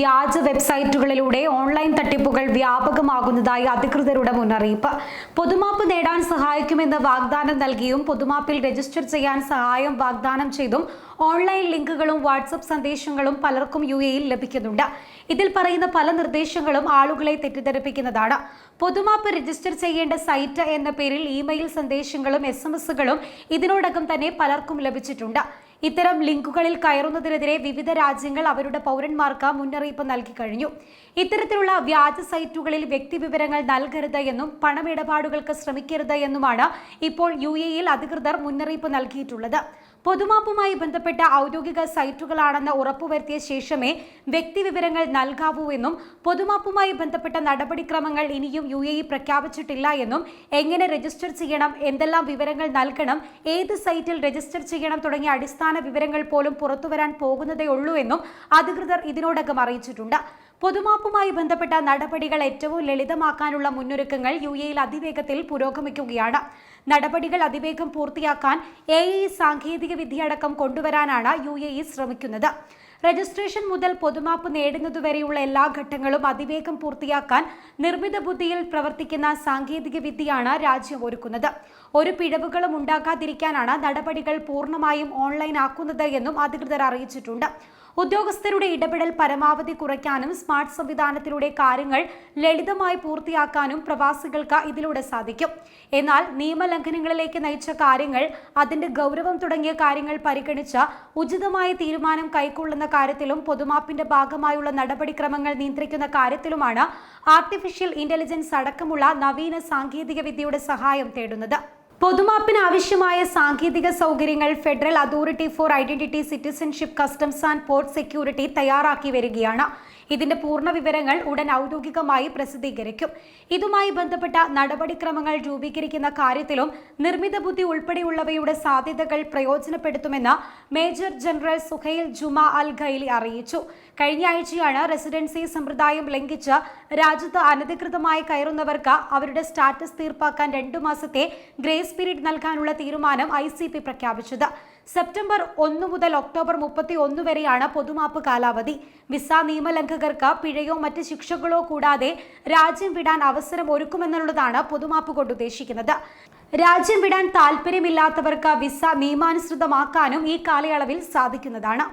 വ്യാജ വെബ്സൈറ്റുകളിലൂടെ ഓൺലൈൻ തട്ടിപ്പുകൾ വ്യാപകമാകുന്നതായി അധികൃതരുടെ മുന്നറിയിപ്പ്. പൊതുമാപ്പ് നേടാൻ സഹായിക്കുമെന്ന് വാഗ്ദാനം നൽകിയും പൊതുമാപ്പിൽ രജിസ്റ്റർ ചെയ്യാൻ സഹായം വാഗ്ദാനം ചെയ്തും ഓൺലൈൻ ലിങ്കുകളും വാട്സപ്പ് സന്ദേശങ്ങളും പലർക്കും UAEയിൽ ലഭിക്കുന്നുണ്ട്. ഇതിൽ പറയുന്ന പല നിർദ്ദേശങ്ങളും ആളുകളെ തെറ്റിദ്ധരിപ്പിക്കുന്നതാണ്. പൊതുമാപ്പ് രജിസ്റ്റർ ചെയ്യേണ്ട സൈറ്റ് എന്ന പേരിൽ ഇമെയിൽ സന്ദേശങ്ങളും SMS-കളും ഇതിനോടകം തന്നെ പലർക്കും ലഭിച്ചിട്ടുണ്ട്. ഇത്തരം ലിങ്കുകളിൽ കയറുന്നതിനെതിരെ വിവിധ രാജ്യങ്ങൾ അവരുടെ പൗരന്മാർക്ക് മുന്നറിയിപ്പ് നൽകി കഴിഞ്ഞു. ഇത്തരത്തിലുള്ള വ്യാജ സൈറ്റുകളിൽ വ്യക്തിവിവരങ്ങൾ നൽകരുത് എന്നും പണമിടപാടുകൾക്ക് ശ്രമിക്കരുത് എന്നുമാണ് ഇപ്പോൾ UAEയിൽ അധികൃതർ മുന്നറിയിപ്പ് നൽകിയിട്ടുള്ളത്. പൊതുമാപ്പുമായി ബന്ധപ്പെട്ട ഔദ്യോഗിക സൈറ്റുകളാണെന്ന് ഉറപ്പുവരുത്തിയ ശേഷമേ വ്യക്തിവിവരങ്ങൾ നൽകാവൂ എന്നും പൊതുമാപ്പുമായി ബന്ധപ്പെട്ട നടപടിക്രമങ്ങൾ ഇനിയും UAE പ്രഖ്യാപിച്ചിട്ടില്ല എന്നും എങ്ങനെ രജിസ്റ്റർ ചെയ്യണം, എന്തെല്ലാം വിവരങ്ങൾ നൽകണം, ഏത് സൈറ്റിൽ രജിസ്റ്റർ ചെയ്യണം തുടങ്ങിയ അടിസ്ഥാന വിവരങ്ങൾ പോലും പുറത്തുവരാൻ പോകുന്നതേ ഉള്ളൂ എന്നും അധികൃതർ ഇതിനോടകം അറിയിച്ചിട്ടുണ്ട്. പൊതുമാപ്പുമായി ബന്ധപ്പെട്ട നടപടികൾ ഏറ്റവും ലളിതമാക്കാനുള്ള മുന്നൊരുക്കങ്ങൾ UAEയിൽ അതിവേഗത്തിൽ പുരോഗമിക്കുകയാണ്. നടപടികൾ അതിവേഗം പൂർത്തിയാക്കാൻ AI സാങ്കേതിക വിദ്യയടക്കം കൊണ്ടുവരാനാണ് UAE ശ്രമിക്കുന്നത്. രജിസ്ട്രേഷൻ മുതൽ പൊതുമാപ്പ് നേടുന്നതുവരെയുള്ള എല്ലാ ഘട്ടങ്ങളും അതിവേഗം പൂർത്തിയാക്കാൻ നിർമ്മിത ബുദ്ധിയിൽ പ്രവർത്തിക്കുന്ന സാങ്കേതിക വിദ്യയാണ് രാജ്യം ഒരുക്കുന്നത്. ഒരു പിഴവുകളും ഉണ്ടാകാതിരിക്കാനാണ് നടപടികൾ പൂർണ്ണമായും ഓൺലൈൻ ആക്കുന്നത് എന്നും അധികൃതർ അറിയിച്ചിട്ടുണ്ട്. ഉദ്യോഗസ്ഥരുടെ ഇടപെടൽ പരമാവധി കുറയ്ക്കാനും സ്മാർട്ട് സംവിധാനത്തിലൂടെ കാര്യങ്ങൾ ലളിതമായി പൂർത്തിയാക്കാനും പ്രവാസികൾക്ക് ഇതിലൂടെ സാധിക്കും. എന്നാൽ നിയമലംഘനങ്ങളിലേക്ക് നയിച്ച കാര്യങ്ങൾ, അതിന്റെ ഗൗരവം തുടങ്ങിയ കാര്യങ്ങൾ പരിഗണിച്ച് ഉചിതമായ തീരുമാനം കൈക്കൊള്ളുന്ന കാര്യത്തിലും പൊതുമാപ്പിന്റെ ഭാഗമായുള്ള നടപടിക്രമങ്ങൾ നിയന്ത്രിക്കുന്ന കാര്യത്തിലുമാണ് ആർട്ടിഫിഷ്യൽ ഇന്റലിജൻസ് അടക്കമുള്ള നവീന സാങ്കേതിക വിദ്യയുടെ സഹായം തേടുന്നത്. പൊതുമാപ്പിന് ആവശ്യമായ സാങ്കേതിക സൗകര്യങ്ങൾ federal authority four identity, citizenship, customs and port security തയ്യാറാക്കി വരികയാണ്. ഇതിന്റെ പൂർണ്ണ വിവരങ്ങൾ ഉടൻ ഔദ്യോഗികമായി പ്രസിദ്ധീകരിക്കും. ഇതുമായി ബന്ധപ്പെട്ട നടപടിക്രമങ്ങൾ രൂപീകരിക്കുന്ന കാര്യത്തിലും നിർമ്മിത ബുദ്ധി ഉൾപ്പെടെയുള്ളവയുടെ സാധ്യതകൾ പ്രയോജനപ്പെടുത്തുമെന്ന് മേജർ ജനറൽ സുഹൈൽ ജുമാ അൽ ഖൈലി അറിയിച്ചു. കഴിഞ്ഞ ആഴ്ചയാണ് റെസിഡൻസി സമ്പ്രദായം ലംഘിച്ച് രാജ്യത്ത് അനധികൃതമായി കയറുന്നവർക്ക് അവരുടെ സ്റ്റാറ്റസ് തീർപ്പാക്കാൻ 2 മാസത്തെ ഗ്രേസ് പീരീഡ് നൽകാനുള്ള തീരുമാനം ICP പ്രഖ്യാപിച്ചത്. സെപ്റ്റംബർ 1 മുതൽ ഒക്ടോബർ 31 വരെയാണ് പൊതുമാപ്പ് കാലാവധി. വിസ നിയമലംഘകർക്ക് പിഴയോ മറ്റ് ശിക്ഷകളോ കൂടാതെ രാജ്യം വിടാൻ അവസരം ഒരുക്കുമെന്നുള്ളതാണ് പൊതുമാപ്പ് കൊണ്ട് ഉദ്ദേശിക്കുന്നത്. രാജ്യം വിടാൻ താല്പര്യമില്ലാത്തവർക്ക് വിസ നിയമാനുസൃതമാക്കാനും ഈ കാലയളവിൽ സാധിക്കുന്നതാണ്.